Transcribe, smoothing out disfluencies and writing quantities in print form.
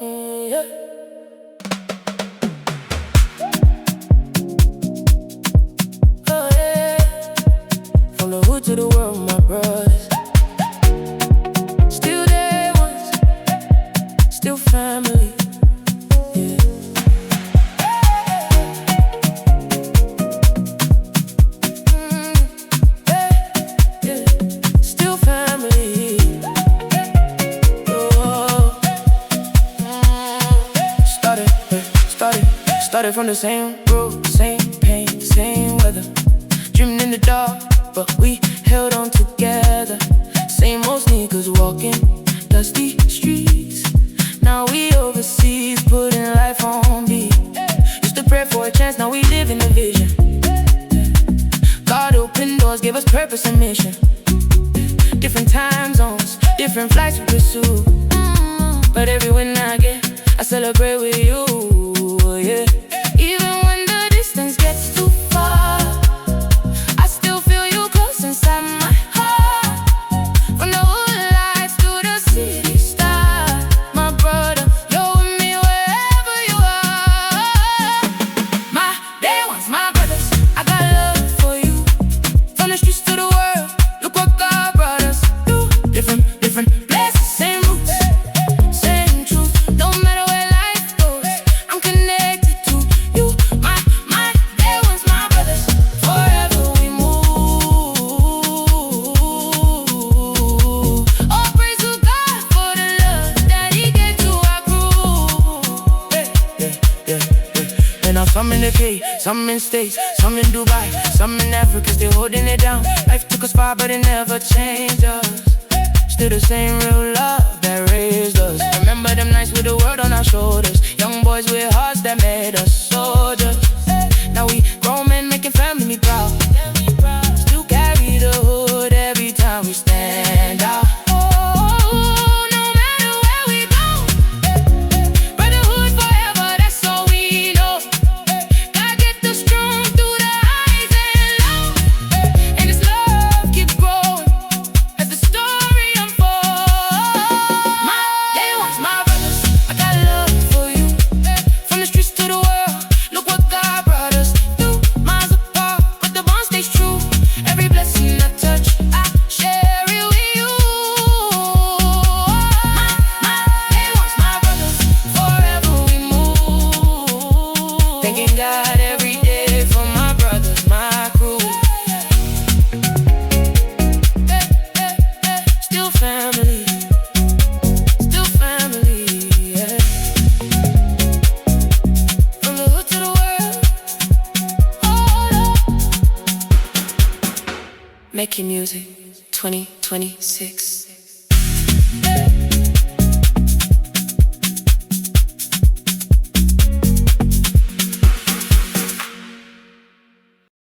Yeah. Oh yeah. From the hood to the world, my brothers. Still day ones, still family. Yeah. Yeah. Still family. Started from the same road, same pain, same weather. Dreaming in the dark, but we held on together. Same old sneakers, walking dusty streets. Now we overseas, putting life on beat. Used to pray for a chance, now we live in a vision. God opened doors, gave us purpose and mission. Different time zones, different flights we pursue. But every win I get, I celebrate with you, yeah. Even when the distance gets too far, I still feel you close inside my heart. From the hood lights to the city star, my brother, you're with me wherever you are. My day ones, my brothers, I got love for you. From the streets to the world, look what God brought us through. Different places, same roots, same truth. No matter where life goes, I'm connected to you. My day ones, my brothers, forever we move. Oh, praise to God for the love that He gave to our crew. Yeah. And now some in the Cape, some in States, some in Dubai, some in Africa, still holding it down. Life took us far, but it never changed us. Still the same real love that raised us. Remember them nights with the world on our shoulders. Young boys with hearts that made us soldiers. Now we grown men making family proud. Still carry the hood every time we stand out. Oh, no matter where we go, brotherhood forever, that's all we know. God get the strong through the highs and lows, and this love keeps growing as the story unfolds. My day ones, my brothers, I got love for you. From the streets to the world, look what God brought us through. Miles apart, but the bond stays true. Every blessing I touch, I share it with you. My day ones, my brothers, forever we move. Thanking God every day for my brothers, my crew. Still family, yeah. From the hood to the world, oh Lord. MakeyiMusic 2026.